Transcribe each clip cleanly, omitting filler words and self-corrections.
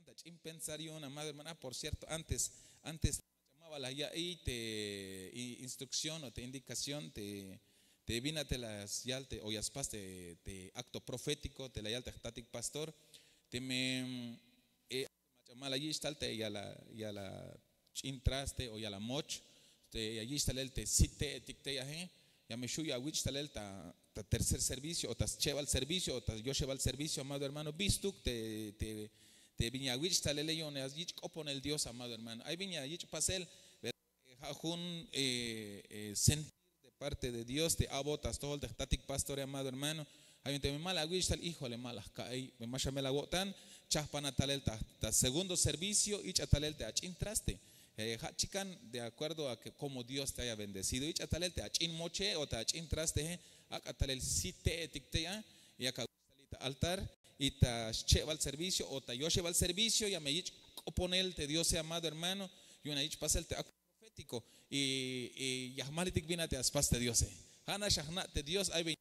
alta pensar yo, amado hermano. Por cierto, antes llamaba la ya y te instrucción o te indicación, te vínate las yalte o yaspas te acto profético, te la yalta static pastor, te me llamaba allí stalte ya la intraste o ya la moch, te allí stalel te cite ticte ya me shuya wich talel ta tercer servicio o tas cheva al servicio o tas yo lleva al servicio, amado hermano. Bistuk te viña wich talele yo ne así opon el Dios, amado hermano. Ahí viña yich pasel un sentir de parte de Dios, te abotas todo el static pastor, amado hermano. Hay un tema mala wich tal híjole malas cae me machame la botan chaspana talel ta segundo servicio y chatalel te achintraste. Chican de acuerdo a que como Dios te haya bendecido y chatalel te achin moche o te achin traste acatalel site etictea y acá altar y ta lleva al servicio o ta yo lleva al servicio y a me oponel te Dios sea, amado hermano, y una ich pasa el te acto profético y yahmalitik vina te aspas te Dios hana shahna te Dios hay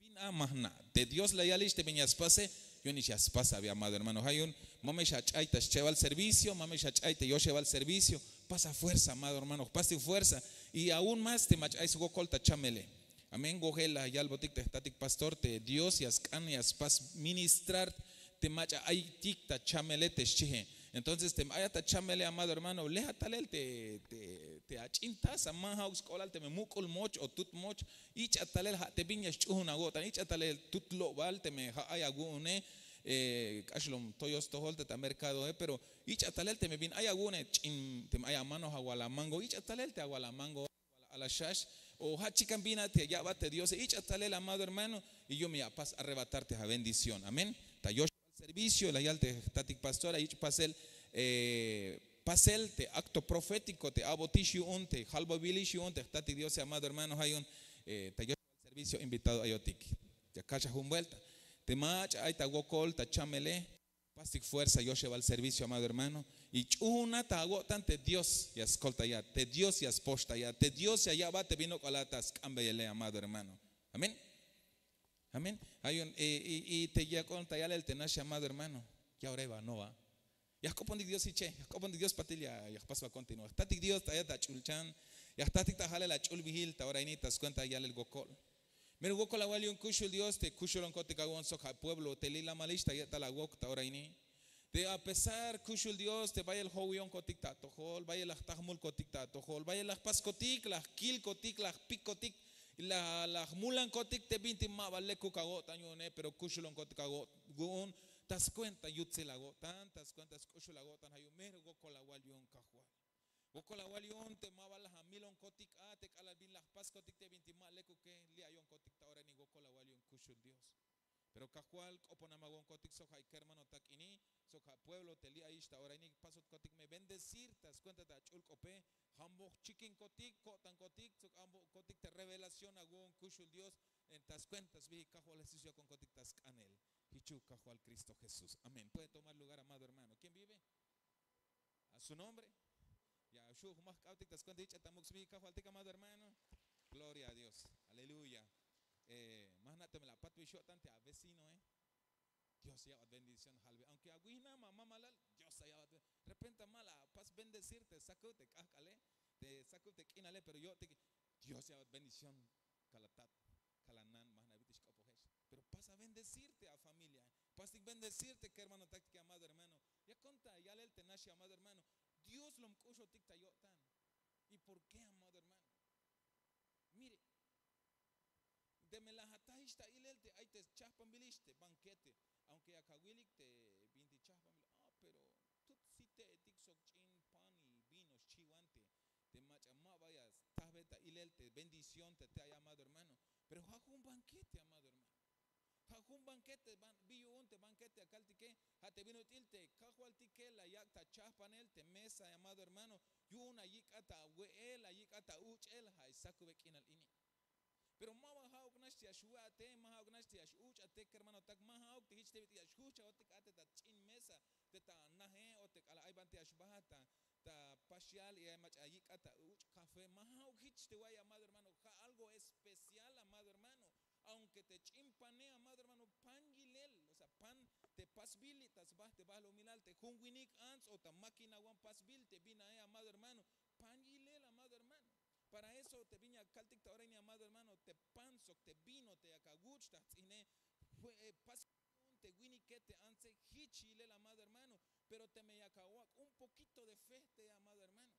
vina mahna de Dios la yalish te viñas pase yo ni chas pasa, amado hermano. Hay un mame shachaita lleva al servicio, mame shachaita yo lleva al servicio. Pasa fuerza, amado hermano, pase fuerza. Y aún más te machay su colta chamele. Amén, gojela y albotic te static pastor te Dios y ascan y aspas ministrar te macha ay ticta chamele te chihe. Entonces te ayata chamele, amado hermano, leja talel te achintas amaha uscolal te me mukul moch o tut moch y chatalel te viñas chuna gota y chatalel tut lo val te me hay agune cashlom toyos toholte ta mercado pero y chatalel te me vin hay agune te me hay manos agualamango y chatalel te agualamango a la shash o hachican vina te ya bate Dios y chatalel, amado hermano, y yo me apaz arrebatarte a bendición. Amén. Ta yo servicio, la yalte static pastora, y pasel te acto profético, te abotishu un, te halbobilishu un, te static Dios, amado hermano, hay un te yo servicio invitado a yotik. Ya cachas un vuelta. Te macha, ay ta gokol, ta chamele, pastic fuerza, yo llevo al servicio, amado hermano, y una ta agotante Dios, y escolta ya, te Dios y esposta ya, te Dios y allá va, te vino colatas, cambele, amado hermano. Amén. Amén. Hay un y te ya con tayale el tenash, amado hermano. Ya ahora va, no va. Ya copondi Dios y che, ya copondi Dios patilia, ya paso a continuar. Static Dios taya ta chulchan, ya static ta jale la chul vigil, ta ahora initas cuenta ya el gokol. Mero gokol awali un kushul Dios, te kushulon kote kagon soja pueblo, te lila malista ya ta la gok ta ahora ini. De a pesar kushul Dios, te vaya el howion kotik ta tojol, vaya la tahmul kotik ta tojol, vaya las pascotik, las kil kotik, las picotik. La mulan kotik te binti ma vale kukagot añone pero kushulon kotikagot gun tas cuenta yutse lago tantas cuentas kushulagot tan hayu mer go kolawal yon kahwal go kolawal yon te ma vale hamilon kotik a te kala bin las pas kotik te binti ma le kuke li ayon kotik ta ora ni go kolawal yon kushul Dios pero kahwal oponamagon kotik so hay hermano tak ini so pueblo te li ahí está ora ni pasot kotik me bendecir tas cuenta ta chul kope hambo chicken kotik kotan kotik so hambo kotik te revelación agon kushul Dios en tas cuentas vi kahwal esicio con kotik tas canel hichu kahwal Cristo Jesús. Amén. Puede tomar lugar, amado hermano. ¿Quién vive? A su nombre. Ya shu más kautik tas cuenta dicha tamux vi kahwal tik, amado hermano. Gloria a Dios. Aleluya. Más nada me la patio yo tante a vecino Dios ya bendición halve aunque aguina mamá malal Dios ya repente mala pas bendecirte sacute cacale te sacute quinale pero yo te Dios ya bendición calatat calanan más navitish capojes pero pasa a bendecirte a familia pasa a bendecirte que hermano que amado hermano ya conta ya le tenashi amado hermano Dios lo mkusho tikta yo tan y por qué amado hermano mire de me la hatahista ilelte ay te chaspan biliste banquete aunque akawilik te binti chaspan pero tut site etik sok chin pan y vinos chihuante te machama vayas tabeta ilelte bendición te haya amado hermano pero hago un banquete amado hermano hago un banquete billo un te banquete acaltique hate vino tilte cajualtique la yakta chaspan el te mesa amado hermano y una yikata we la yikata uch el hay sakubek inal ini pero mawa hauk nashti ashua te maha nashti ashuch ate hermano tak maha hauk te hichte biti ashucha ote ate ta chin mesa te ta nahe ote ala aibante ashbahata ta pasial y mach ayik ata uch café maha hauk hichte way amado hermano algo especial amado hermano aunque te chimpane amado hermano pan gilel o sea pan te pas pasbil tas baste balo milalte kun winik ans o ta máquina wan pasbil te vina amado hermano panile amado hermano. Para eso te viña caltic ta oreni amado hermano te panso te vino te akaguch ta ine pas te winikete anse hichile amado hermano, pero te me yakawak un poquito de fe te amado hermano.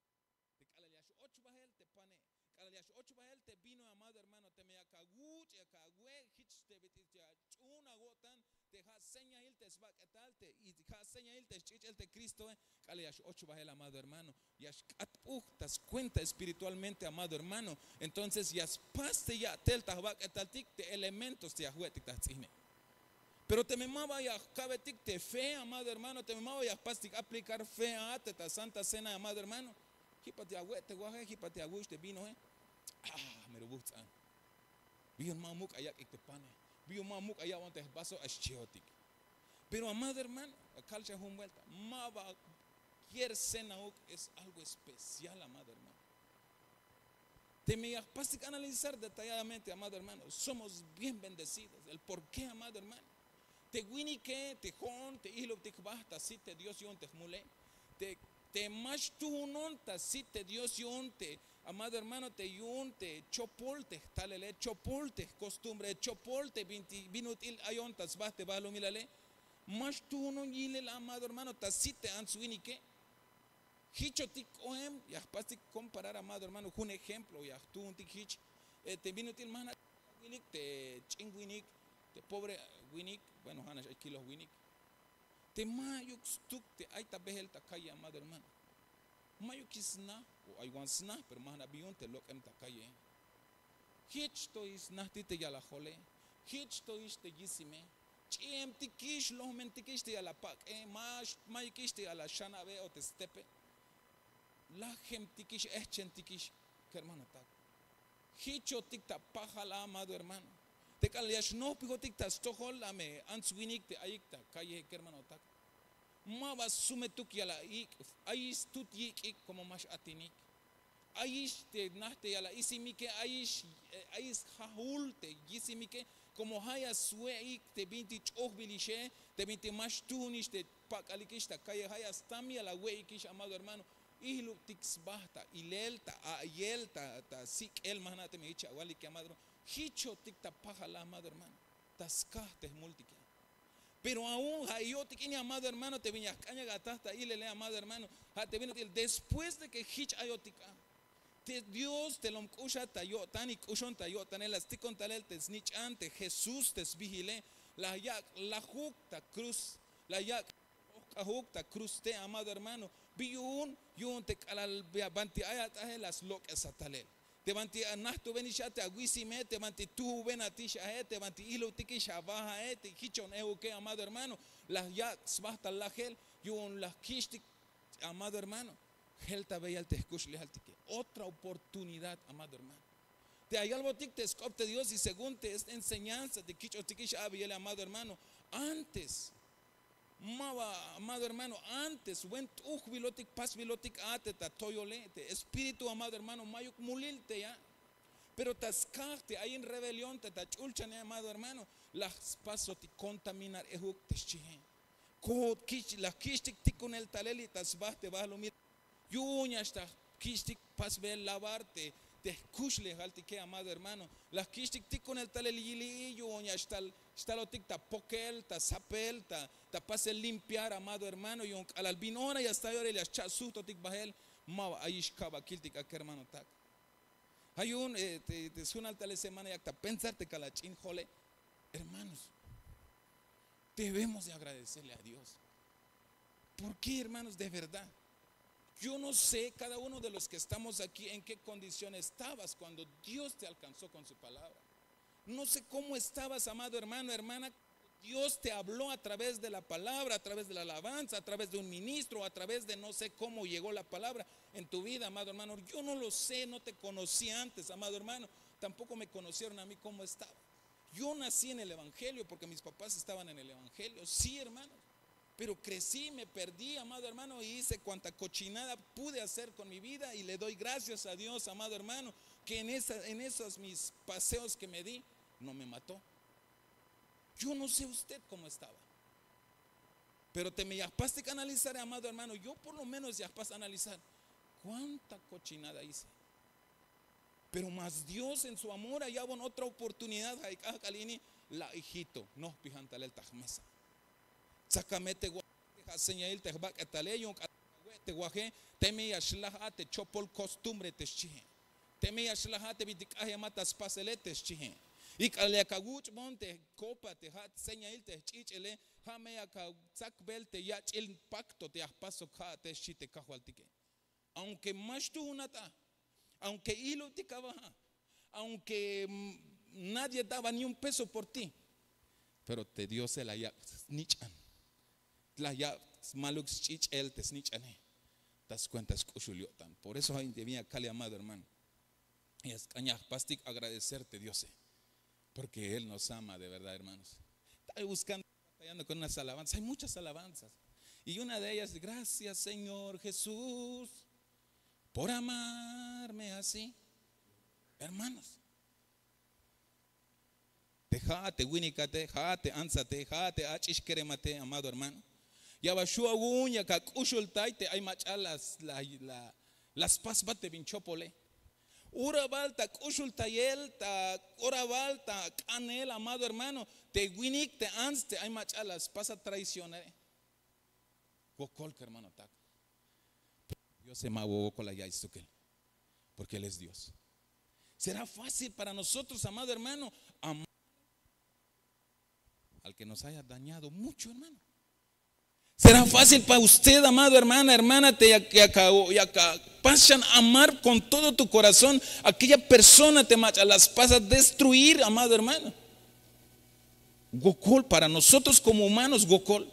Te calaliash 8 bahel te pane. Calaliash 8 bahel te vino amado hermano. Te me akaguch akagwe hich te betia una gotan te ha seña il te svak etalte y ha seña il te chichel te Cristo. Calaliash 8 bahel amado hermano. Yash tas cuenta espiritualmente amado hermano. Entonces yas paste ya tel tahbak etaltik te elementos te ahuetik tatzine. Pero te me mava ya cabetik te fe amado hermano. Te me mava ya pastik aplicar fe a ta santa cena amado hermano. Hipate agüe te guaje, hipate agush te vino, me lo buscan. Vio mamuk ayak te pane. Vio mamuk ayak antes vaso aschiotic. Pero amado hermano, a calcha un vuelta. Mava quiere cena es algo especial, amado hermano. Te me pastic analizar detalladamente, amado hermano. Somos bien bendecidos. El por qué, amado hermano. Te wini que, te jon, te hilo, te basta, si te Dios y te mule. Te más tú nonta si te Dios yonte, amado hermano te yonte, chopolte, talele, chopolte, costumbre, chopolte, vinutil ayontas, baste, balo milale, más tú no yile amado hermano, tasite ansuini que, hichotik oem, ya pasti comparar amado hermano, un ejemplo, ya tú un tik te vinutil mana, winik, te chingwinik, te pobre winik, bueno, hanas hay kilos winik. Te mayuk stuk te ay tabehel takaya amado hermano. Mayuk isna o aywan sna pero mahna biun te lok em takaye. Hich to is nahtite ya la jole. Hich to is te gisime. Chiem tikish lo mentikish te ya la pak. Mas mayikish te ya la shanabe o te stepe. La hem tikish echen tikish que hermano tak. Hicho tikta pajala amado hermano. Te kaliash no pigotik ta stohol ame answinik te ayikta kaye que hermano tak. Mava sumetuk yala ik ayis tut yik como más atinik. Ayis te nahte yala isimike ayis hahul te yisimike como haya sueik te binti chogbilishe te binti más tunish te pakalikish ta kaye haya stamia la weikish amado hermano. Ihlu tix basta ilelta ayelta ta sik el manate me echa wali que amado hicho tikta pajala amado hermano tascate multique. Pero aún yo te quiero amado hermano te viñas caña gatasta y le amado hermano te vino después de que hich ayotica Dios te lo mkusha tayo tani kushon tayo tanelas ti contalel te snitch ante Jesús te vigile la yak la jukta cruz la yak jukta cruz te amado hermano biun yun te kalal banti ayat las locas atalel te banti anahtu benishate aguisime te banti tu benatisha te banti ilo tikisha baja te hichon que amado hermano las ya basta la gel yun las kishtik amado hermano gel tabeyal te escuch lehaltike otra oportunidad amado hermano te hay algo tik te escopte Dios y según te esta enseñanza de kicho tikisha abiyel amado hermano antes Mava, amado hermano, antes, went bilotik, pas bilotik ateta, toyolete, espíritu, amado hermano, mayuk mulilte ya. Pero tascarte, hay en rebelión, te tachulchan, amado hermano, las paso te contaminar, ehuk te chihe. La kishtik tikun el taleli, tasbah te balo mir. Yuña está, kishtik pas bel lavarte. Te escuchle halti que amado hermano las kishtik tikun el taleli yuña está lo tikta pokel ta sapel ta pase limpiar amado hermano y al albinora ya está yore las chasuto tik bahel ma aish kaba kiltik a hermano tak hay un te suena al tale semana y hasta pensarte calachín jole hermanos debemos de agradecerle a Dios. ¿Por qué, hermanos? De verdad yo no sé cada uno de los que estamos aquí en qué condición estabas cuando Dios te alcanzó con su palabra. No sé cómo estabas, amado hermano, hermana. Dios te habló a través de la palabra, a través de la alabanza, a través de un ministro, a través de no sé cómo llegó la palabra en tu vida, amado hermano. Yo no lo sé, no te conocí antes, amado hermano. Tampoco me conocieron a mí cómo estaba. Yo nací en el evangelio porque mis papás estaban en el evangelio. Sí, hermanos. Pero crecí, me perdí, amado hermano, y hice cuanta cochinada pude hacer con mi vida y le doy gracias a Dios, amado hermano, que en esos mis paseos que me di, no me mató. Yo no sé usted cómo estaba. Pero te me yaspaste que analizar, amado hermano. Yo por lo menos yaspas a analizar cuánta cochinada hice. Pero más Dios en su amor allá en otra oportunidad. La hijito, no pijantale el tajmesa. Sacamete guaje, señal te va que taleyo, te guaje, te me yashlaha, te chopol costumbre te chihe. Te me yashlaha, te viticaje matas paseletes chihe. Y le caguch monte copa te hat señal te chichele, jame acá sacbel te yach el pacto te aspaso ka te chite cajualtique. Aunque más tú unata. Aunque hilo te cabaja, aunque nadie daba ni un peso por ti, pero te dio se la ya snichan, la ya malux chich el te snichane, das cuentas cuchuliotan. Por eso hay de mí cali amado hermano, y es caña pastic agradecerte Dios, porque Él nos ama de verdad hermanos. Estoy buscando, batallando con unas alabanzas, hay muchas alabanzas, y una de ellas, gracias Señor Jesús por amarme así, hermanos. Dejate, winicate, jate, ansate, jate, achishkeremate, amado hermano. Ya va shua uña, kakushultaite, hay machalas, las pasbate vinchopole. Ura balta, kushultayel, ta, ora balta, canel, amado hermano. Te winik, te anste, hay machalas, pasa traicionare. Gokolka, hermano, tac. Dios se mabó con la yaistukel, porque Él es Dios. Será fácil para nosotros, amado hermano, amar al que nos haya dañado mucho, hermano. Será fácil para usted, amado hermana, hermana, te pasan a amar con todo tu corazón. Aquella persona te macha, las pasa a destruir, amado hermano. Gokol, para nosotros como humanos, Gokol.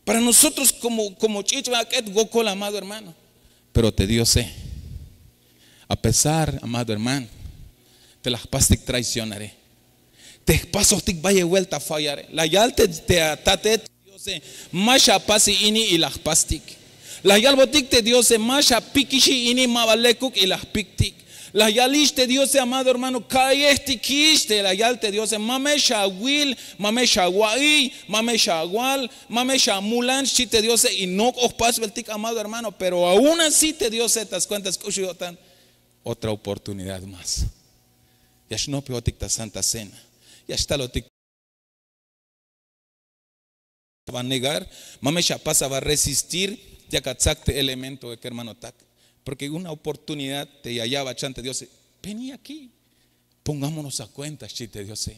Para nosotros como chichwa, Gokol, amado hermano. Pero te dio sé, a pesar, amado hermano, te las pastic traicionaré. Te paso tic vaya vuelta a fallaré. La yal te atate, Dios sé, masha pasi ini y las pastic. La yal botic te Dios sé, masha pikishi ini mavalekuk y las pictic. La yalish te Dios sé, amado hermano, caestikiste. La yal te Dios sé, mamesha will, mamesha guay, mamesha gual, mamesha mulan, si te Dios sé, y no os paso el tic, amado hermano, pero aún así te Dios sé, tas cuentas kushiyotan, otra oportunidad más. Ya no peotic ta santa cena, ya está lo tic. Va a negar, mamesha pasa va a resistir, ya catzacte elemento de que hermano tac. Porque una oportunidad te hallaba chante Dios. Vení aquí. Pongámonos a cuenta, chiste Dios.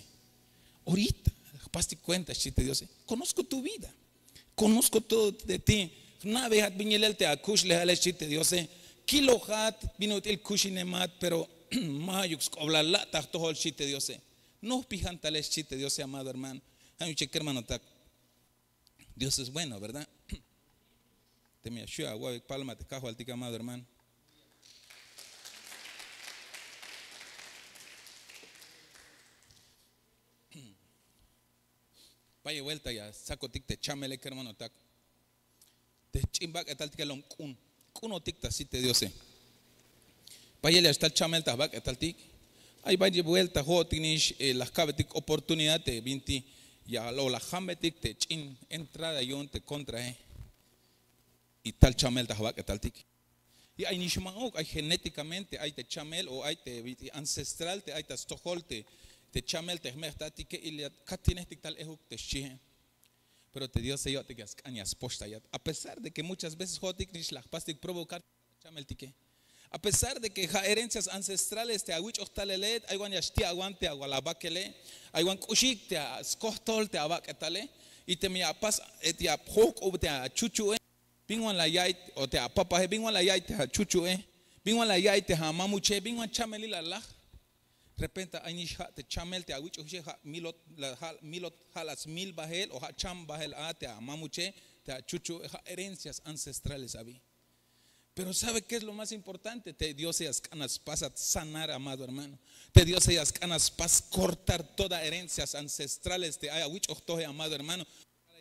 Ahorita, paste cuenta, chiste Dios. Conozco tu vida. Conozco todo de ti. Una vez vinilel te akush le hale chiste Dios. Kilo hat vino el kushinemat, pero mayux obla lata todo el chiste Dios. No pijantales chiste Dios, amado hermano. Hay un cheque hermano tac. Dios es bueno, ¿verdad? Te me ayuda, guay, palma, te cajo al tica, amado hermano. Vaya vuelta ya, saco tic te chamele que hermano tac. Te chimba que tal tica lom kuno tic ta si te Dios. Vaya le hasta el chamel tabak que tal tic. Ahí vaya vuelta hotinish las cabetic oportunidad te vinti ya lo la jametic te chin entrada yon te contra y tal chamel tabak que tal tic. Y hay nishmaok, hay genéticamente, hay te chamel o hay te ancestral te hay te stojolte. Te chamel te mehta tique y le catines tal ejuk te shie. Pero te dio sello te que añas posta ya. A pesar de que muchas veces hotik nish la pastic provocar chamel tique. A pesar de que herencias ancestrales te aguich ostalelet, hay guan yashti aguante agualabakele, hay guan kushik te skostol te abaketale y te me apas te apok o te chuchu bingwan la yait o te apapa bingwan la yait te chuchu bingwan la yait te hamamuche bingwan chameli la la. De repente hay nisha te chamel te aguich milot halas mil bahel o cham bahel a te mamuche te chuchu herencias ancestrales abi. Pero ¿sabe qué es lo más importante? Te dio esas canas pasa sanar, amado hermano. Te dio esas canas pas cortar todas herencias ancestrales te aguich octoje, amado hermano.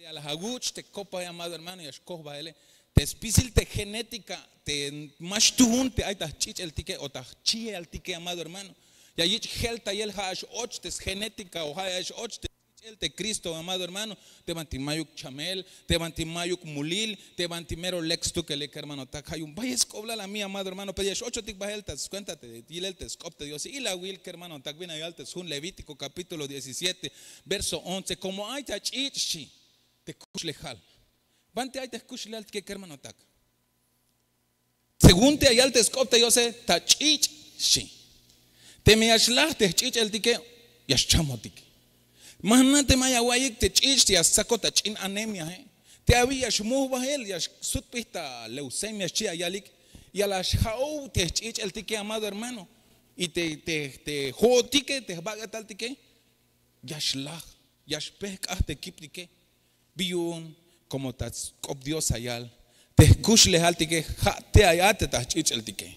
Ya las aguich te copa, amado hermano, y escoge bahele. Te espisil te genética te mashtun te hay ta chich el tique o ta chie el tique, amado hermano. Ya yich helta yel hash och te genética o hash och te el te Cristo, amado hermano, te bantimayuk chamel, te bantimayuk mulil, te bantimero lex tu que le hermano tak hay un vaya escobla la mía, amado hermano, pedías 8 tic bajeltas, cuéntate de ti el te scopte Dios y la will que hermano tak viene al te un Levítico capítulo 17 verso 11 como hay ta chichi te kuslejal. Bante hay te kuslejal que hermano tak. Según te hay al te scopte Dios ta chichi. Te me ashlaste chichi el tique yaschamotik. Manante maya guayik te chichi ya saco ta chin anemia te había shmuh bahel ya sutpista leucemia chia yalik y a la shau te chichi el tique amado hermano y te jotique te vaga tal tique yashlah yashpek te kiptique biun como ta cop Dios ayal te escuchle al tique te ayate ta chichi el tique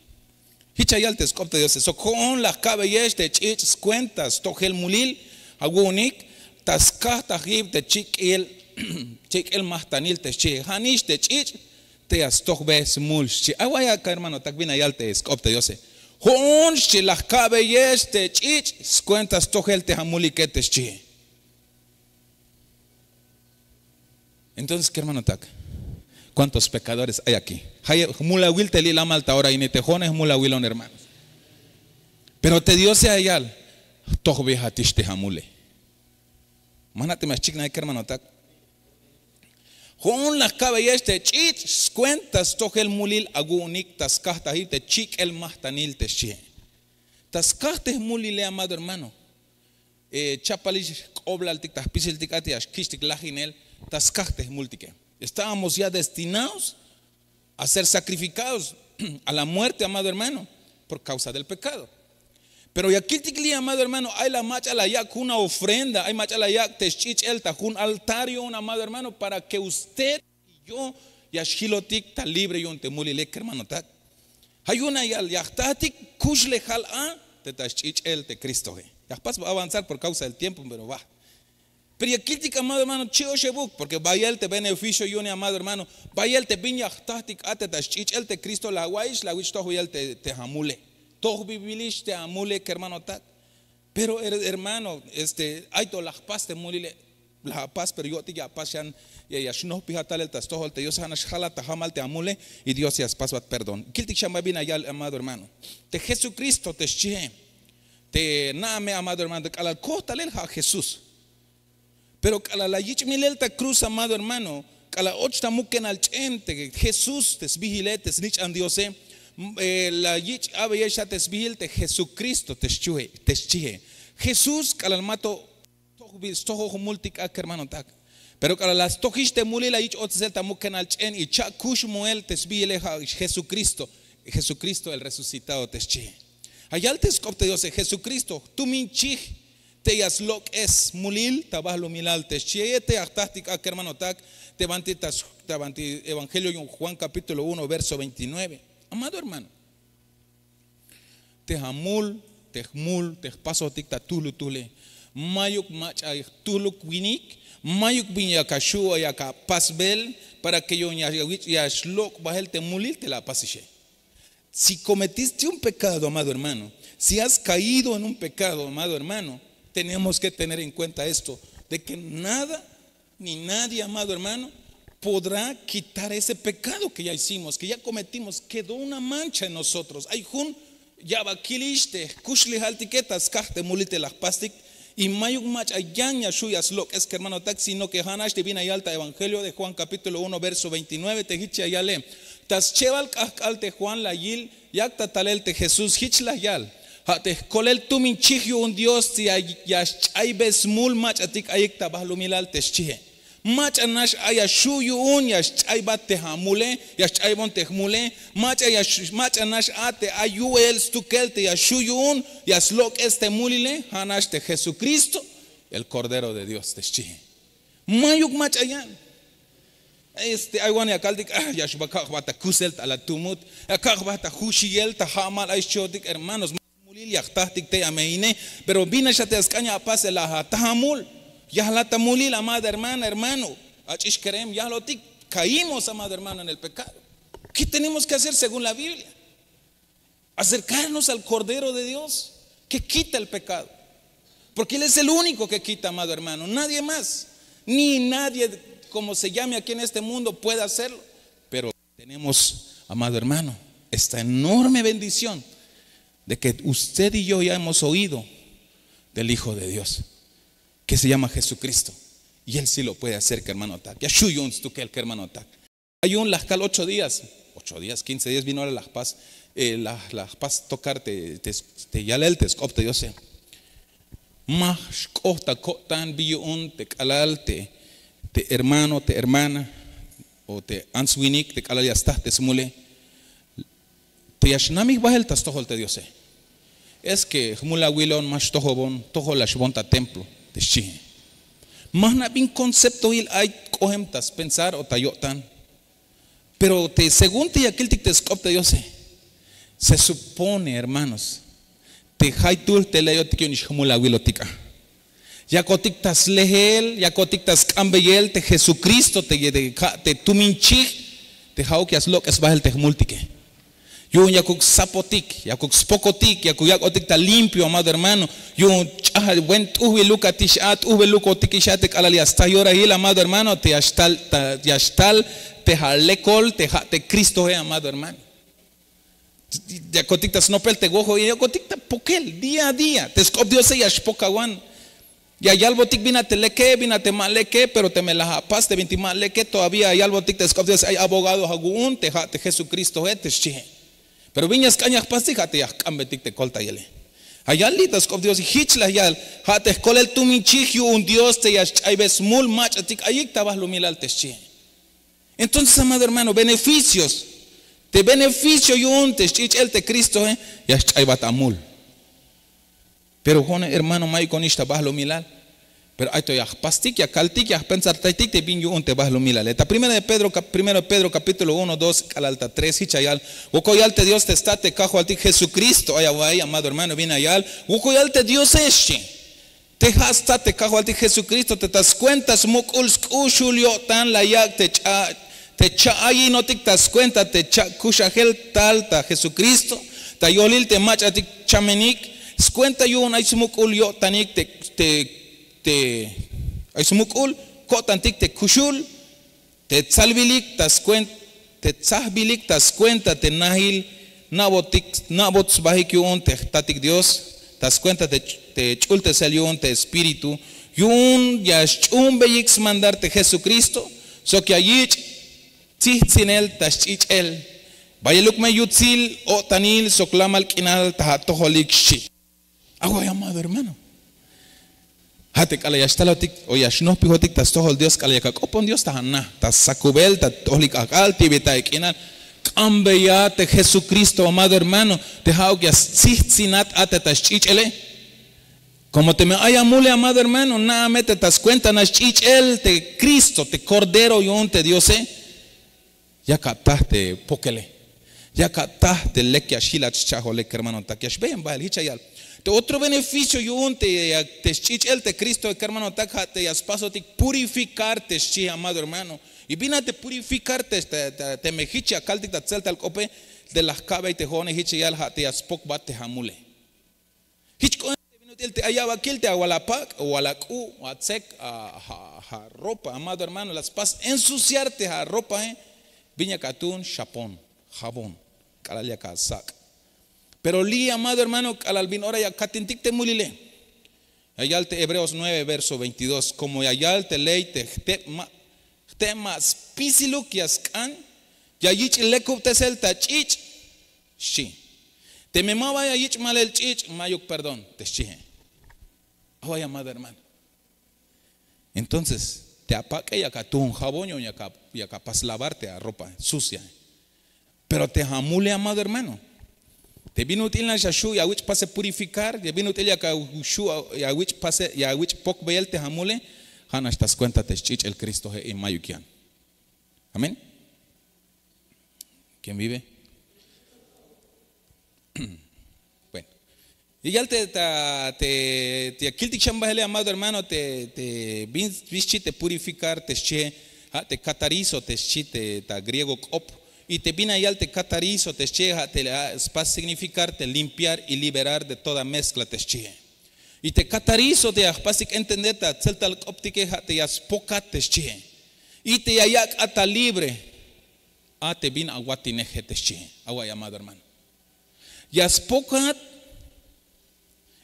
hichayal te scopte Dios eso con las cabellas te chichi cuentas tojel mulil agunik tasca tajib te chiquil el mahtanil te chi hanish te chich te astoch ves mulch awaya ka hermano tak vina yal te scopte Dios hon chi las cabellas te chich cuentas tojel te hamuli que te chi. Entonces qué hermano tak cuántos pecadores hay aquí hay mula wil te lila malta ahora y ni te jones mula wilon hermanos pero te Dios se ayal toch ve hatish te hamule manate más chic na que hermano tak con las cabellas te chich cuentas toque el mulil agunik tascasta y te chic el mahtanil te chi tascaste mulile amado hermano chapalish obla el tic taspisil ticati ashkistik laginel tascaste multique estábamos ya destinados a ser sacrificados a la muerte amado hermano por causa del pecado. Pero ya kiltikli amado hermano, hay la macha la yak una ofrenda, hay macha la yak teschich el tajun altario un amado hermano para que usted y yo ya shilotik ta libre yo un temuli lek hermano tak. Hay una ya yaktatik kushle hal a te teschich el te Cristo he. Ya pas va a avanzar por causa del tiempo, pero va. Pero ya kiltik amado hermano chio shebuk porque vaya el te beneficio yo ni amado hermano, vaya el te vinya yaktatik a te teschich el te Cristo la waish tohu el te hamule. Todo bibilish te amule que hermano tak. Pero hermano, hay to la paz te mulile la paz pero yo te ya pasan ya shno pihatal el tasto el te Dios hana shala ta hamal te amule y Dios ya paz perdón. Kiltik shamba bina ya amado hermano. Te Jesucristo te chie. Te name amado hermano al costalel a Jesús. Pero a la yich milel ta cruz amado hermano, a la ochta muken al chente Jesús te vigiletes nich an Dios la yich abeyesha tesbihil te Jesucristo teschie Jesús calalmato toho multik ak hermano tak pero cala las tojish te muli la yich otzel tamuken al chen y cha kush moel tesbihil Jesucristo el resucitado teschie ayal teskopte Dios Jesucristo tu minchich te yaslok es mulil tabahlo milal teschie te aktastik ak hermano tak te banti evangelio en Juan capítulo 1 verso 29. Amado hermano, te hamul, te paso ticta tulu tule, mayuk mach ay tulu quinik, mayuk binya kashu ya ka pasbel para que yo ya shlok bahel te mulil te la pasishe. Si cometiste un pecado, amado hermano, si has caído en un pecado, amado hermano, tenemos que tener en cuenta esto, de que nada ni nadie, amado hermano, podrá quitar ese pecado que ya hicimos, que ya cometimos. Quedó una mancha en nosotros. Hay jun ya bakiliste kushli haltiketas kahte mulite las pastik y mayuk mach ayaña shuyas lo es que hermano tak sino que hanash te viene alta evangelio de Juan capítulo 1 verso 29 te hiche ayale tas cheval kalte Juan la yil yakta talel te Jesús hichla yal te kolel tu min chihyo un Dios ti ya aibes mul mach atik ayekta bahlumilal te chihe Mach anash ayashuyu un yash aybat te hamule yash aybon te hamule mach anash ate ayuel stukel te yashuyu un yaslok este mulile hanash te Jesucristo el Cordero de Dios te chi mayuk mach ayan aywan yakaldik yash bakak bata kusel ala tumut akak bata hushiel ta hamal ay shodik hermanos mulil yaktahtik te ameine pero bina shate askaña pase la tahamul ya la tamulil, amada hermana, hermano, ya lo caímos, amado hermano, en el pecado. ¿Qué tenemos que hacer según la Biblia? Acercarnos al Cordero de Dios que quita el pecado. Porque Él es el único que quita, amado hermano. Nadie más, ni nadie, como se llame aquí en este mundo, puede hacerlo. Pero tenemos, amado hermano, esta enorme bendición de que usted y yo ya hemos oído del Hijo de Dios, que se llama Jesucristo. Y Él sí lo puede hacer, que hermano tak. Ya shuyons tú que el que hermano tak. Hay un lascal 8 días, 15 días vino ahora las paz. Las paz tocarte, te yalel, te scopte, yo sé. Más costa tan bion, te calal, te hermano, te hermana, o te answinik, te calal ya está, te smule. Te yashnamik bahel tas tohol te Dios sé. Es que mula wilon más tohobon, tohol la shbonta templo, te shi. Más na bin concepto il hay cohemtas pensar o tayotan. Pero según te aquel te scopte, yo sé. Se supone, hermanos, te haitul te leo te kionish mula wilotika. Ya cotictas lehel, ya cotictas cambeyel, te Jesucristo te tuminchi, te haukias lo que es bajel te multique. Yo ya coc sapotic, ya coc spocotic, ya coc ta limpio, amado hermano. Yo buen uve luca tishat, uve luco tikishate calali hasta yora hil, amado hermano, te yastal, te jalekol, te Cristo, amado hermano. Ya cotictas snopel te gojo y ya coticta poquel día a día te scop Dios ya shpokawan ya albotic vina te leke vina te maleke pero te me la paz te 20 maleke todavía hay albotic te scop Dios hay abogados agun te Jesucristo te chihe pero viñas cañas pasija te ya cambetic te colta yele allá litas scop Dios hichla ya te escolel tu minchigio un Dios te ya hay ves mul mach atik ayik tabas lo milal te chihe. Entonces, amado hermano, beneficios te beneficio y un te el te Cristo ya hay batamul. Pero hermano mai con esta lo milal. Pero hay to ya pastik ya kaltik ya pensar taitik te bin un te lo milal. Esta primero de Pedro capítulo 1 2 calalta 3 hichayal. Ucoyal te Dios te está te cajo al ti Jesucristo ay amado hermano viene ayal. Ucoyal te Dios este. Te hasta te cajo al ti Jesucristo te das cuentas mukul ushulio tan la yak te ahí no te das cuenta te kushahel talta Jesucristo ta yolil te macha te chamenik cuenta yo un aismukul yo tanik te aismukul kotantik te kushul te salvilik tas cuenta te sahbilik tas cuenta te nahil nabots bahik yun te tatik Dios tas cuenta te chulte sel yun te espíritu yun ya chumbeyix mandarte Jesucristo so que allí Tzinel taschichel. Bayeluk me yutzil o tanil soklamal kinal tahatoholik shi. Agua amado hermano. Hate kala yastalotik o yashno pihotik tas tohol Dios kala yakakopon Dios tahana. Tas sakubel tatolik akal tibita ikinal. Cambeyate Jesucristo, amado hermano. Te haukias tzitzinat ate taschichele. Como te me haya mule, amado hermano, nada me te das cuenta, naschichel te Cristo, te Cordero y un te Dios ya captaste pokele ya captaste leke ashila chachole hermano takiash ven bal hichayal te otro beneficio yo te chichel te Cristo hermano takate ya paso te purificarte chi amado hermano y vina te purificarte te mehicha kaltik tatzelta al cope de las cabas y te jone hichayal te ya spok bat te hamule hichko te ayaba kilte agualapak o alaku o atzek a ropa amado hermano las pas ensuciarte a ropa viña catún, chapón, jabón, calalia casac. Pero li, amado hermano, calalbin, ahora ya catintic te mulile. Ayal te Hebreos 9, verso 22. Como ayal te ley te más pisilu kiascan, ya yich lekup te sel ta chich, shi. Te me mava ya yich mal el chich, mayuk perdón, te chihe. Ay, amado hermano. Entonces, te apaca y acá tú un jabón y acá para lavarte a ropa sucia. Pero te jamule, amado hermano. Te vino útil la shashu y a which pase purificar, te vino útil ya y a which pase y a which pok bel te jamule, hana estás cuenta te chich el Cristo en mayukian. Amén. ¿Quién vive? Bueno. Y ya te aquel tichambajele, amado hermano, te vischi te purificar, te che, te catarizo, te che, te griego op, y te vina ya te catarizo, te che, te para significar, te limpiar y liberar de toda mezcla, te che. Y te catarizo te pasik entender ta celtal optique te yas pokates chie. Y te yayak ata libre. Te bin aguatine jetes chie. Agua llamado hermano. Yas pokat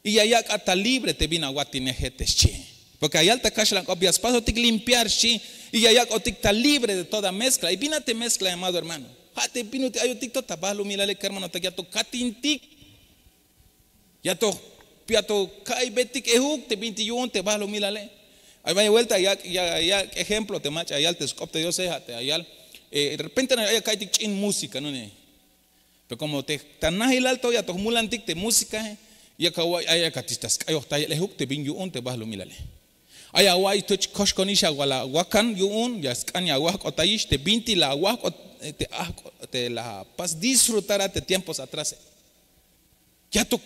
y yayak ata libre te bin aguatine jetes chie. Porque allá te cachlan copias paso tic limpiar chi y yayak otic ta libre de toda mezcla. Y vina te mezcla llamado hermano. Te vino te ayotic to tabalo milale que hermano te ya to katintik. Ya to piato kai betik ehuk te 21 te balo milale. Ahí vaya vuelta ya ejemplo te macha allá te scopte Dios te allá de repente allá kai tik chin música no ne. Pero como te tanahil alto ya to mulantik te música ya kawai allá katistas kayo ta ehuk te 21 te balo milale. Allá guay to koshkonisha wala wakan yuun ya skanya wak otaish te 20 la wak te la pas disfrutar de tiempos atrás. Ya to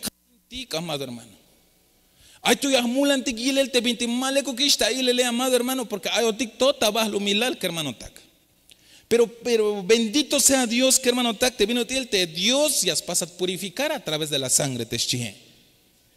amado hermano. Ay tú ya mulantik yilel te 20 male kokista ilele amado hermano porque ay otik tota vas lo milal que hermano tak. Pero bendito sea Dios que hermano tak te vino te Dios ya pasas purificar a través de la sangre te chie.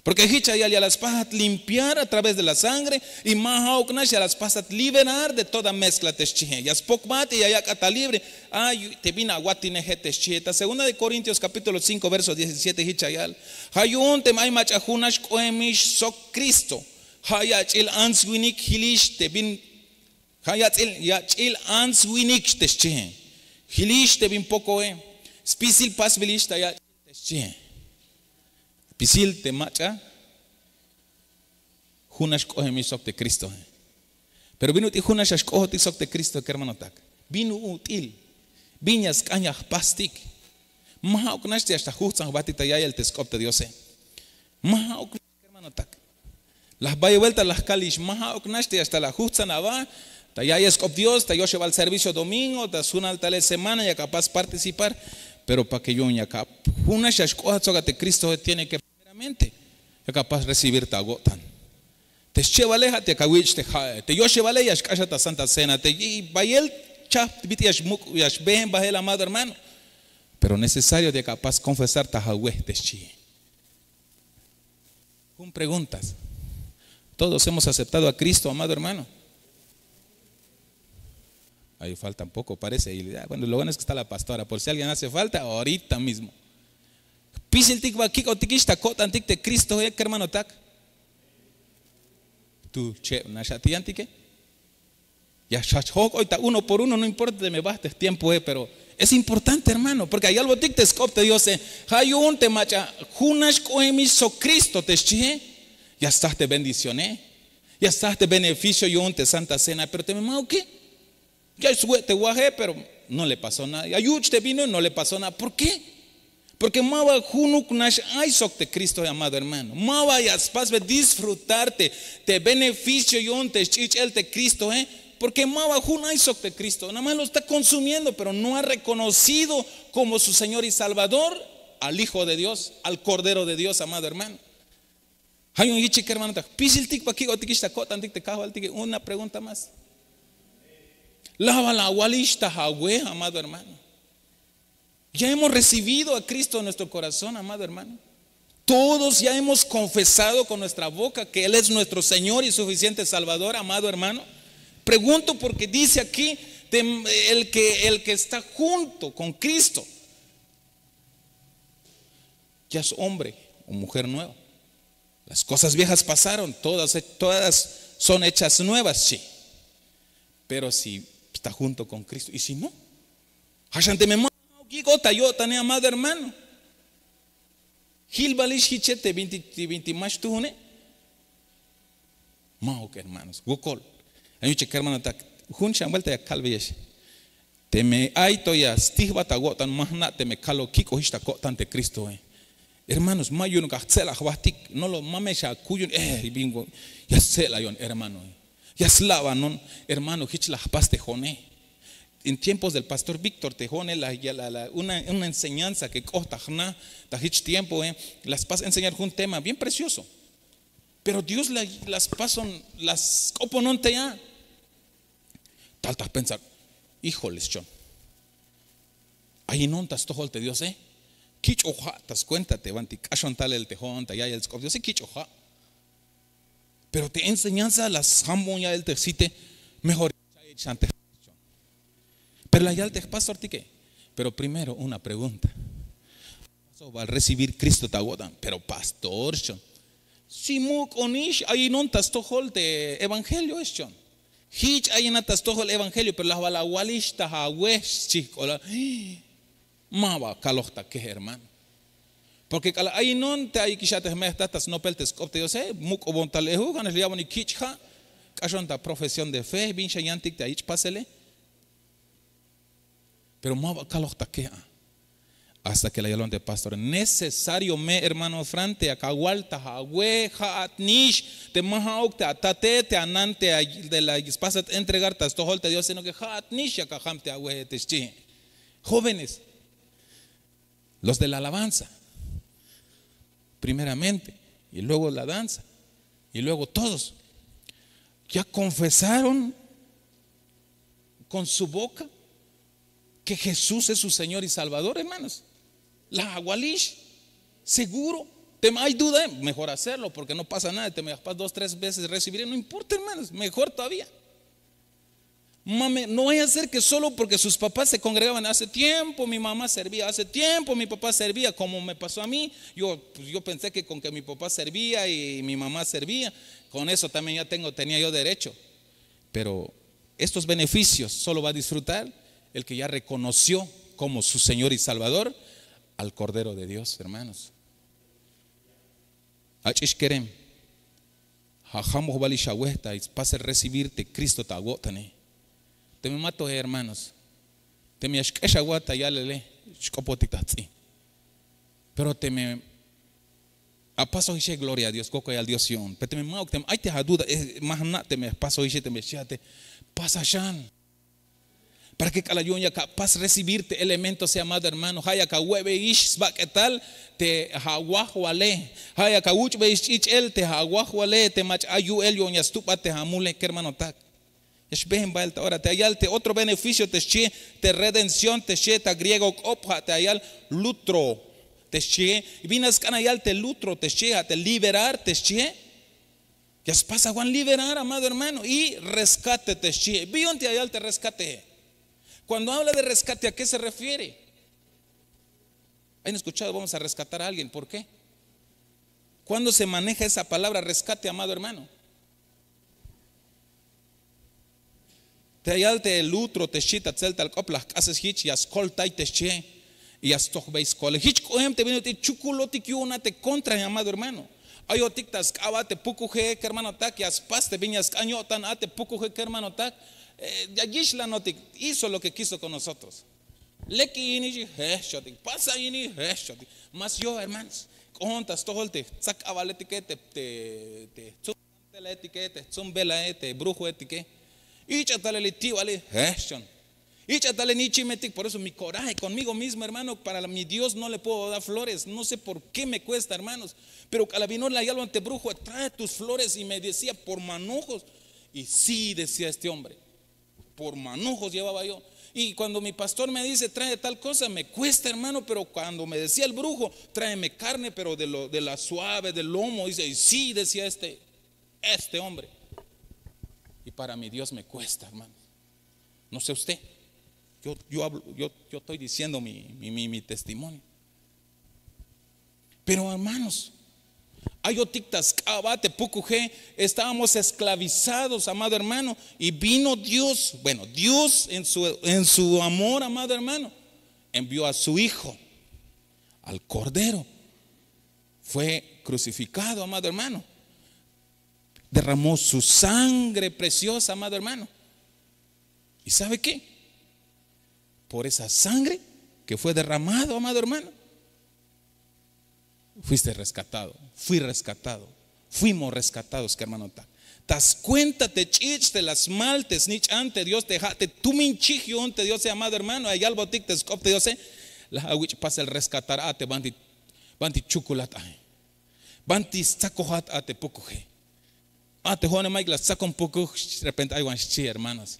Porque hicha ya las pasas limpiar a través de la sangre y mahauknash ya las pasas liberar de toda mezcla te chie. Ya spokmate ya cata libre. Ay te vino aguatine te chie. Segunda de Corintios capítulo 5 verso 17 hicha ya. Hayun te mai machahunash koemish sok Cristo. Hayachil answinik hilish te bin Hayachil answinik te chie. Hilish te bin poco spisil pas vilish ta ya te chie. Pisil te macha hunash kohemi sok de Cristo. Pero vino ti hunash kohoti sok de Cristo que hermano tak. Vino util. Viñas cañas pastik. Maha oknash te hasta justan batita ya el tescop de Dios. Maha oknash hermano tak. Las vaya vuelta las kalish maha oknash te hasta la justan ava. Ta ya es cop Dios, ta yo lleva al servicio domingo, ta suna al tal semana ya capaz participar. Pero para que yo ya cap hunash kohot sok de Cristo tiene que es capaz de recibir tagotan. Te chevaleja te kawich te yo chevale yash kashata santa cena te y bayel chap biti yash muk yash ben bahel amado hermano. Pero necesario de capaz confesar tahaweh te chi. Con preguntas. Todos hemos aceptado a Cristo, amado hermano. Ahí falta un poco, parece. Y bueno, lo bueno es que está la pastora. Por si alguien hace falta, ahorita mismo. Pisil tik bakik o tikista kotan tik te Cristo que hermano tak. Tu che nashati antike. Ya shachok hoy ta uno por uno no importa me baste tiempo pero es importante hermano porque hay algo tik te scop te Dios hayun te macha hunash koemi so Cristo te chie ya estás de bendición ya estás de beneficio yun te santa cena pero te me mau qué ya te guaje pero no le pasó nada ya yuch te vino y no le pasó nada ¿por qué? Porque mava hunuk nash ay sok de Cristo amado hermano. Mava yas pas disfrutarte te beneficio yon te chichel de Cristo porque mava hun ay sok de Cristo. Nada más lo está consumiendo, pero no ha reconocido como su Señor y Salvador al Hijo de Dios, al Cordero de Dios, amado hermano. Hay un yichi que hermano, pisil tik pa kiko tikista kotan tik te kajo al tik. Una pregunta más. Lava la walishta hawe, amado hermano. Ya hemos recibido a Cristo en nuestro corazón, amado hermano. Todos ya hemos confesado con nuestra boca que Él es nuestro Señor y suficiente Salvador, amado hermano. Pregunto porque dice aquí el que está junto con Cristo ya es hombre o mujer nueva. Las cosas viejas pasaron, todas son hechas nuevas, sí. Pero si está junto con Cristo y si no, amado hermano. Hilbalish hichete 20 más tuhune. Mao que hermanos. Gokol. Ayuche que hermano tak. Hunchan vuelta ya calveyesh. Te me aito ya stihba tagotan mahna te me calo kiko hista kotan te Cristo. Hermanos, mayun kahtsela hwatik no lo mamesha kuyun bingo. Ya sela yon hermano. Ya slava non hermano hichla paste jone. En tiempos del pastor Víctor Tejone, una enseñanza que kohtajna, tajich tiempo, las pasa a enseñar un tema bien precioso. Pero Dios las pasó, las oponente ya. Tal pensar, híjoles, John. Ahí no estás todo el Dios, Kich oja, tas cuenta, te van ti cachon tal el tejón, ta ya el scop, Dios, kich oja. Pero te enseñanza las jamón ya el texite mejor. Pero la ya el pastor tique. Pero primero una pregunta. Va a recibir Cristo tagodan, pero pastor, si mu konish ahí no tastohol de evangelio es chon. Hich ahí no tastohol evangelio, pero la bala walish ta wesh chicola. Mava kalojta que hermano. Porque ahí no te hay quishates mestatas no peltes copte yo sé, muk obontalehu ganes liaboni kichha, cachonta profesión de fe, vincha yantik te ahí pasele. Pero mava kalojta que hasta que la yalón de pastor necesario me hermano frante a cagualta hawe hatnish te mahauk te atate te anante de la espasa entregar tas tohol te Dios sino que hatnish ya cajam te hawe te chi. Jóvenes, los de la alabanza primeramente y luego la danza y luego todos ya confesaron con su boca que Jesús es su Señor y Salvador, hermanos. La agualish, seguro. Hay duda, mejor hacerlo porque no pasa nada. Te me das 2, 3 veces recibiré, no importa, hermanos, mejor todavía. Mame, no vaya a ser que solo porque sus papás se congregaban hace tiempo, mi mamá servía, hace tiempo mi papá servía, como me pasó a mí. Yo pensé que con que mi papá servía y mi mamá servía, con eso también tenía yo derecho. Pero estos beneficios solo va a disfrutar el que ya reconoció como su Señor y Salvador al Cordero de Dios, hermanos. Achishkerem, hajamos balishawesta, pase recibirte Cristo tagotane. Te me mato, hermanos. Te me ashkeshawata ya lele, shkopotitatzi. Pero te me a paso hice gloria a Dios, coco y al Dios Sion. Pero te me mau, ay te duda, más nada te me paso hice te me chate, pasa shan. Para que calayunya capaz recibirte elementos, amado hermano. Haya ka hueve ish va que tal te hawahuale. Haya ka uchbe ish el te hawahuale te mach ayu el yonya stupa te hamule que hermano tak. Yashbehen bael ahora te ayal te otro beneficio te che te redención te che ta griego opha te ayal lutro te che y vinas canayal te lutro te che te liberar te che. Ya pasa Juan liberar, amado hermano, y rescate te che. Bion te ayal te rescate. Cuando habla de rescate, ¿a qué se refiere? ¿Han escuchado? Vamos a rescatar a alguien. ¿Por qué? ¿Cuándo se maneja esa palabra rescate, amado hermano? Te ayalte el lutro, te chita, tzelta, el coplas, haces hitch, y ascolta y te che, y astoch veis cole. Hitch cohem te vino te chuculoti que una te contra, amado hermano. Ayotictas, abate pukuje, que hermano tak, y aspas te viñas cañotan, ate pukuje, que hermano tak. Yagishla notik hizo lo que quiso con nosotros. Leki ini heshotik, pasa ini heshotik. Mas yo, hermanos, contas todo el te sacaba la etiqueta, te zumbela la etiqueta, zumbela te brujo etiqueta. Y chatale le tío ale heshon. Y chatale ni chimetik, por eso mi coraje conmigo mismo, hermano, para mi Dios no le puedo dar flores, no sé por qué me cuesta, hermanos. Pero calabino la yalo ante brujo, trae tus flores y me decía por manojos. Y sí decía este hombre. Por manojos llevaba yo. Y cuando mi pastor me dice trae tal cosa, me cuesta, hermano. Pero cuando me decía el brujo, tráeme carne, pero de la suave, del lomo, dice, y sí, decía este hombre. Y para mi Dios me cuesta, hermano. No sé usted. Yo estoy diciendo mi testimonio. Pero hermanos, ayotictas, cabate, pukuje, estábamos esclavizados, amado hermano, y vino Dios, bueno, Dios en su amor, amado hermano, envió a su Hijo, al Cordero, fue crucificado, amado hermano, derramó su sangre preciosa, amado hermano, y ¿sabe qué? Por esa sangre que fue derramado, amado hermano, fuiste rescatado, fui rescatado, fuimos rescatados, que hermano ta. Tas cuenta te chich te las maltes nich ante Dios te jate tu minchigio ante Dios amado hermano, hay algo tic te scop te Dios la awich pasa el rescatar ate banti chocolate banti sacohat ate pocoje ate jone Mike la saco un poco de repente hay chi hermanos.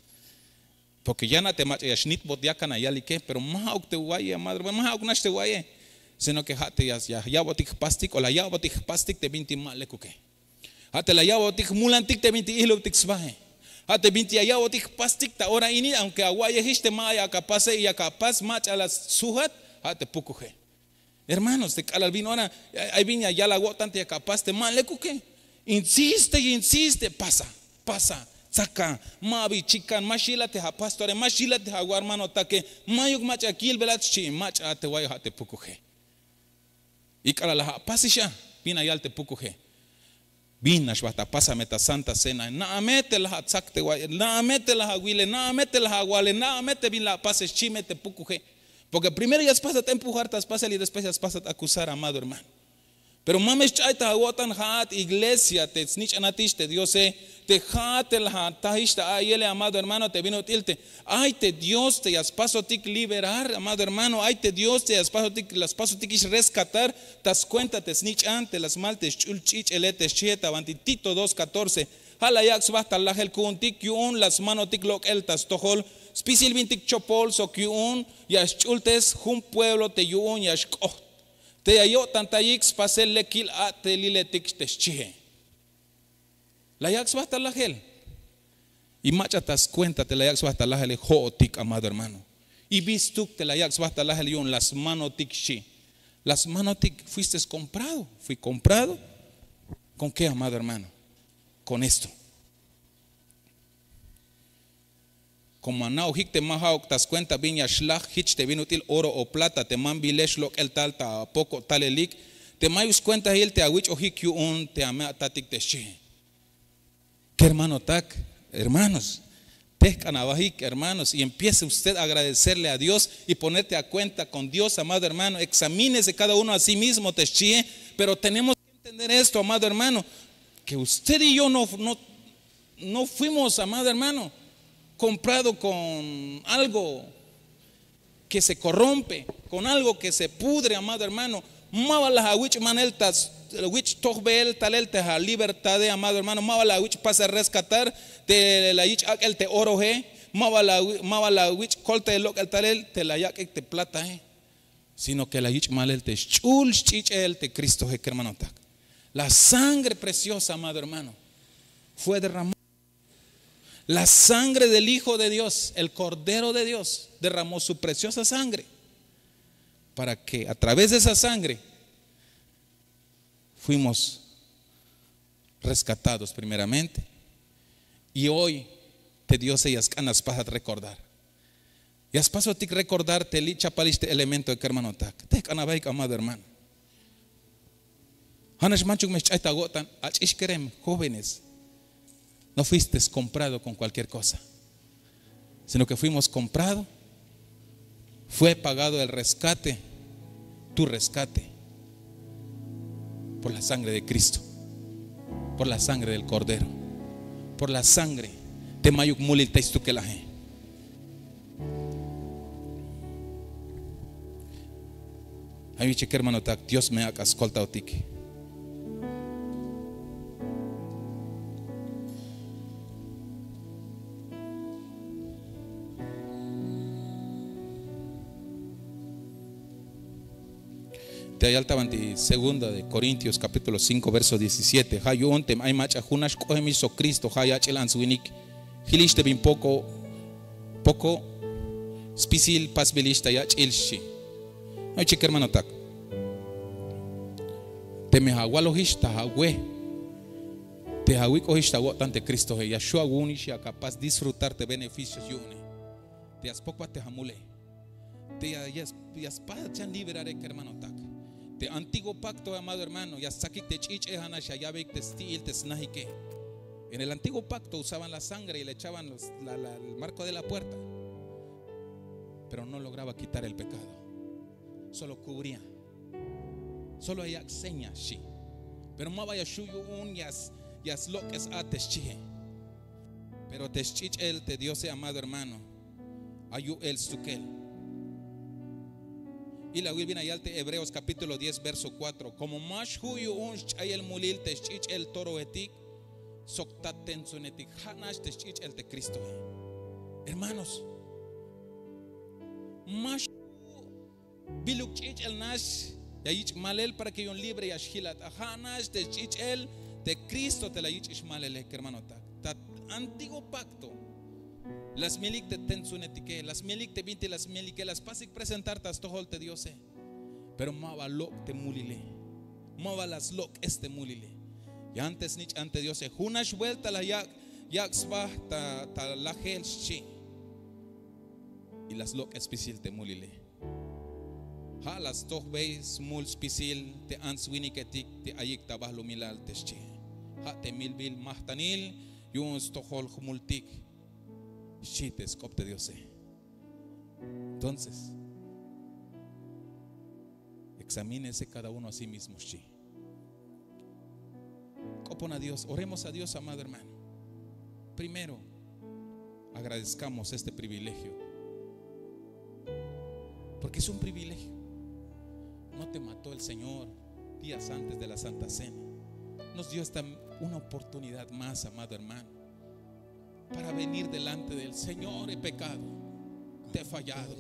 Porque ya no te mach ya schnit bot ya kana ya like, pero más te guaye madre, más ok te guaye. Sino que hate ya botik pastik o la ya botik pastik te binti mal le cuque. Hate la yawo tik mulantik te binti ihlo tik sbahe. Hate binti yawo tik pastik ta ora ini aunque aguaye histe maya capaz y capaz mach a las suhat hate pukuje. Hermanos, te calalvin ahora ahí viña ya la gotante ya capaz te mal le cuque. Insiste y insiste, pasa. Saca, mavi chican, mashila te ha pastore, mashila te ha hermano taque, mayuk mach akil velatchi, mach ate guay hate pukuje. Y calala pasisha, vina yal te pukuje. Vina shbata pasa meta santa cena, na mete la hatzakte guay, na mete la haguile, na mete la haguale, na mete bin la pases chime te pukuje. Porque primero ya pasa a empujar, te pasa y después ya pasa a acusar, amado hermano. Pero mames chaita aguatan hat iglesia te snich anatish te Dios te hat el hat tahista ayele, amado hermano, te vino tilte. Ay te Dios te yas paso tik liberar, amado hermano. Ay te Dios te yas paso tik las paso tik rescatar. Tas cuenta te snich ante las maltes chulchich eletes chieta avanti Tito 2:14. Hala yax basta la gel kun tik yun las mano tik lok el tas tohol. Spisil vintik chopol so kyun yas chultes un pueblo te yun yas koh. Te ayo tantayix pasel lekil a te liletik teschihe. La yax basta la gel. Y machatas cuenta te la yax basta la gel hootik, amado hermano. Y vistuk te la yax basta la gel yun las manotik shi. Las manotik fuiste comprado. Fui comprado. ¿Con qué, amado hermano? Con esto. Como anao hik te mahaok tas cuenta viña shlach hich te vinutil oro o plata te man bilesh lok el tal ta poco talelik te mayus cuenta hil te awich o hik yu un te ame atatik te shi. ¿Qué hermano tak? Hermanos, pescan abajik, hermanos, y empiece usted a agradecerle a Dios y ponerte a cuenta con Dios, amado hermano. Examínese cada uno a sí mismo, te shi, pero tenemos que entender esto, amado hermano, que usted y yo no fuimos, amado hermano, comprado con algo que se corrompe, con algo que se pudre, amado hermano. Mabala wich maneltas, wich togbel talel te ha libertad de, amado hermano. Mabala wich pasa a rescatar te la wich el te oro he. Mabala wich colte lo el talel te la yak te plata he. Sino que la wich malel te chul chich el te Cristo he, hermano tak. La sangre preciosa, amado hermano, fue derramada. La sangre del Hijo de Dios, el Cordero de Dios, derramó su preciosa sangre para que a través de esa sangre fuimos rescatados primeramente. Y hoy te Dios ellas canas para recordar. Y has pasado a ti recordar te li chapaliste elemento de hermano tak. Te canabaik, amado hermano. Hanas manchuk me chaita gotan, achish kerem, jóvenes. No fuiste comprado con cualquier cosa, sino que fuimos comprados. Fue pagado el rescate, tu rescate, por la sangre de Cristo, por la sangre del Cordero, por la sangre de Mayuk Mulil Teistukelaje. Ay, che hermano tak, Dios me haga ascolta otiki. Te hay altabanti segunda de Corintios capítulo 5 verso 17. Hayo ontem ay macha hunash kohemiso Cristo haya chelans winik. Hiliste bin poco spisil pasbilista ya chelshi. Ay chique hermano tak. Te me hawalohista hawe. Te hawikohista wotante Cristo he. Yashua wunisha capaz disfrutarte beneficios yune. Te aspokwa te hamule. Te yaspa chan liberare hermano tak. De antiguo pacto, amado hermano, ya sakik te chich hanasha ya veik te stil te snahike. En el antiguo pacto usaban la sangre y le echaban el marco de la puerta, pero no lograba quitar el pecado, solo cubría, solo hay señas sí. Pero no vaya shuyu un yas lo que es a teschihe. Pero teschich el te Dios, amado hermano, ayu el sukel. Y la Biblia viene allá Hebreos capítulo 10 verso 4. Como más huyu un chay el mulil te chich el toro etik soktaten sunetik hanash te chich el te Cristo. Hermanos, más biluk chich el nash yayich malel para que yon libre yashhilat hanash te chich el De Cristo te la yich ishmalele, hermano. Ta antiguo pacto. Las milik te tensunetique, las milik te vinti, las milik que las pasik presentar tas tohol te Dios. Pero mava lok te mulile. Mava las lok este mulile. Y antes nich ante Dios. Hunash vuelta la yaksba ta la gel shi. Y las lok especial te mulile. Ha las toch veis mul spisil te answiniketik te ayik tabahlo milal te shi. Ha te milbil mahtanil yun stohol humultik. Shites copte Dios. Entonces, examínese cada uno a sí mismo. Copon a Dios, oremos a Dios, amado hermano. Primero, agradezcamos este privilegio, porque es un privilegio. No te mató el Señor días antes de la Santa Cena. Nos dio una oportunidad más, amado hermano, para venir delante del Señor. He pecado, te he fallado,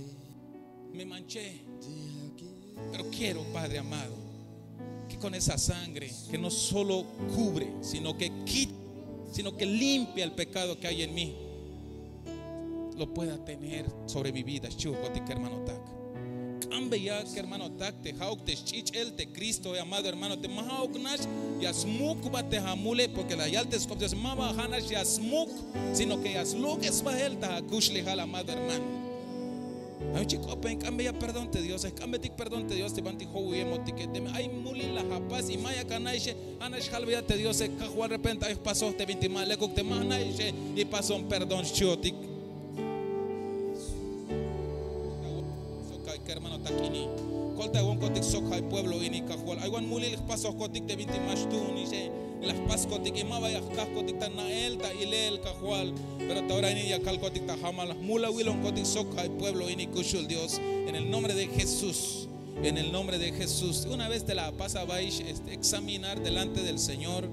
me manché, pero quiero, Padre amado, que con esa sangre que no solo cubre, sino que quita, sino que limpia el pecado que hay en mí, lo pueda tener sobre mi vida. Hermano Tak, cambia ya, que hermano Tak, te hauk te chich el te Cristo, amado hermano, te mahauk nash yasmuk ba te hamule, porque la yaltes coptes mama hanash yasmuk, sino que yasluk es bahel ta hakush lehal, amado hermano. Hay un chico pen cambia perdón te Dios, es cambia tik perdón te Dios, te banti hoy emotique, hay muli la japaz y maya kanaiche, anash halvia te Dios, que de repente hay pasos te 20 mal, le te manaiche y pasó un perdón chiotic. Hermano Takini, colta un cotic soca el pueblo ini cajual. Hay un muli pasos cotic de 20 más tú ni se las pas cotic y mava ya cotic tan naelta y le el cajual. Pero ahora ini ya cal cotic ta jamal mula wilon cotic soca el pueblo ini cushul Dios en el nombre de Jesús. En el nombre de Jesús. Una vez te la pasa vais examinar delante del Señor.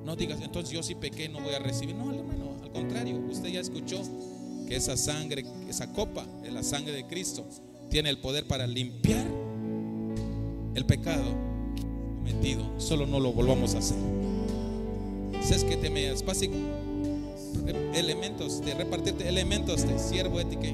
No digas entonces yo sí pequé, no voy a recibir. No, hermano, al contrario, usted ya escuchó que esa sangre, esa copa es la sangre de Cristo, tiene el poder para limpiar el pecado cometido. Solo no lo volvamos a hacer. Si es que te me espacio elementos de repartirte elementos de siervo étique.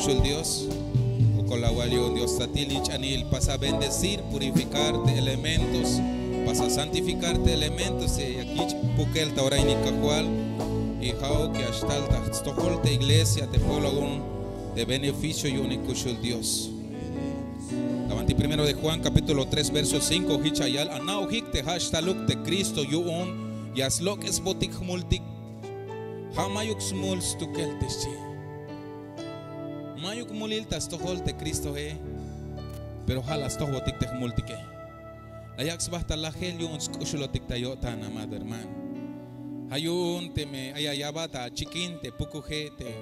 El Dios, con la cual Dios tatilich anil pasa a bendecir, purificarte elementos, pasa a santificarte elementos, y aquí pukel tauraini cajual y jao que hasta stojolte iglesia te pueblo de beneficio y único el Dios. Levanté primero de Juan capítulo 3 verso 5 hichayal anau hik te hastaluk de Cristo yuon yaslok es botik multik hamayuk smuls tukel teshi Mayuk mulil tas tohol te Cristo pero halas toho tik te multike. La yaks basta la helion skushulo tik tayotan, amado hermano. Hayun te me ayayabata chiquin te pucuje te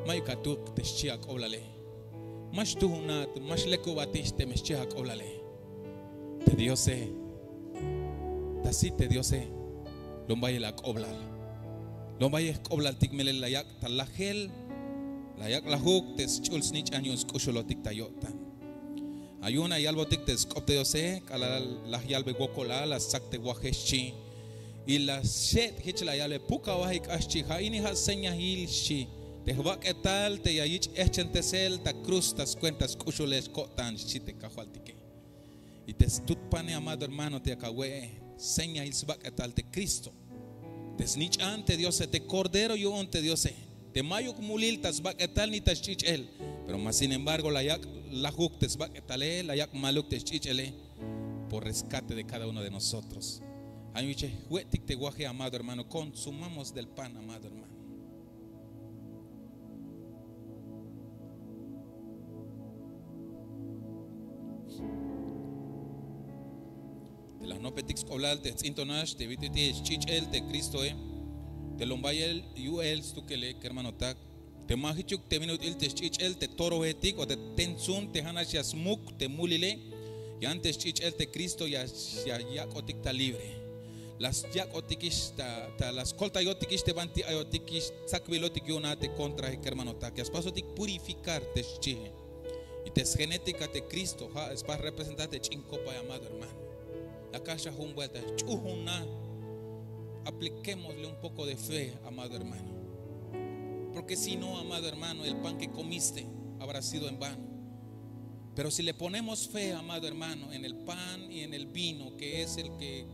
mayukatuk te chiak oblale. Más tú unat, más le cubatiste, me chehak olale. Te diose, tasí te diose, lombay la coblal. Lombay es coblal tigmele la yak talagel, la yak la hook, tes chulsnich años kusholotik tayotan. Ayuna y albo tic tes copte diose, cala la yalbe guacola, la sacte guajeshi. Y la shet hitchla yale puka wahik ashchi, haini ha seña hilshi. Te va que tal te yayich echentesel ta cruz tas cuentas kushules kotan chite kahualtique. Y te stutpane amado hermano te acagüe seña hilsba que tal te Cristo. Te snich ante Dios te cordero yo ante Dios te mayo kumulil tas ba que tal ni tas chichel. Pero más sin embargo la yak la huk tes ba que tale la yak maluk tes chichele por rescate de cada uno de nosotros. Ayuche huetik te guaje amado hermano, consumamos del pan amado hermano. La no petix oblal te intonash te vititi chichel te Cristo te lombayel yuel stukele hermano tak te mahichuk te minut il te chichel te toro etik o te tensun te hanash yasmuk te mulile y antes chichel te Cristo ya otik ta libre las yak otikish ta las colta yotikish te banti ayotikish sakvilotik yona te contra hermano tak yas paso tik purificar te chiche y te genética te Cristo es para representarte chincopa amado hermano. La caja vuelta, apliquémosle un poco de fe, amado hermano. Porque si no, amado hermano, el pan que comiste habrá sido en vano. Pero si le ponemos fe, amado hermano, en el pan y en el vino, que es el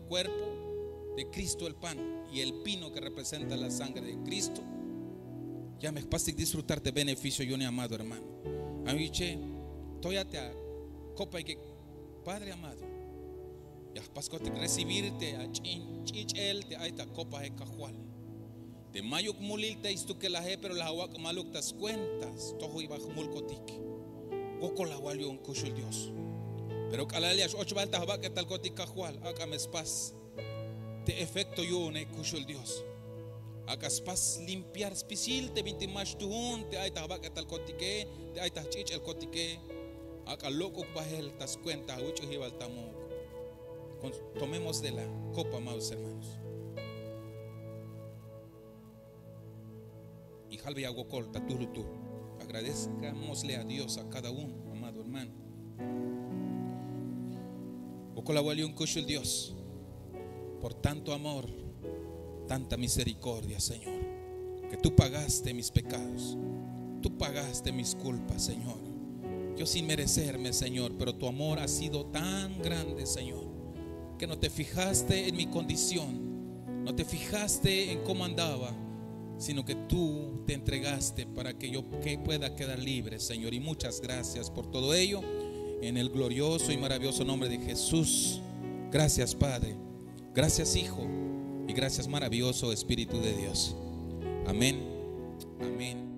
cuerpo de Cristo, el pan, y el vino que representa la sangre de Cristo, ya me pasa disfrutar de beneficio, yo, amado hermano. A mí, tóyate a copa y que, Padre amado, ya pasco te recibirte a chichel te aita copa de cajual. De mayo mulil te istu que la he pero la agua maluk tas cuentas tojo iba mulcotique. Goco la walio un cushul Dios. Pero calalias 8 baltas va que tal cotic cajual acá me spas. Te efecto yo ne cushul Dios. Acá spas limpiar spisil te 20 más tuhun te aita va que tal cotique te aita chichel cotique. Acá loco bajel tas cuentas ucho iba tamo. Tomemos de la copa, amados hermanos. Y jalve aguacol, taturutu. Agradezcamosle a Dios a cada uno, amado hermano. Ocolawaliun kushul Dios, por tanto amor, tanta misericordia, Señor. Que tú pagaste mis pecados, tú pagaste mis culpas, Señor. Yo sin merecerme, Señor, pero tu amor ha sido tan grande, Señor. Que no te fijaste en mi condición, no te fijaste en cómo andaba, sino que tú te entregaste para que yo pueda quedar libre, Señor. Y muchas gracias por todo ello, en el glorioso y maravilloso nombre de Jesús. Gracias, Padre, gracias, Hijo, y gracias, maravilloso Espíritu de Dios. Amén, amén.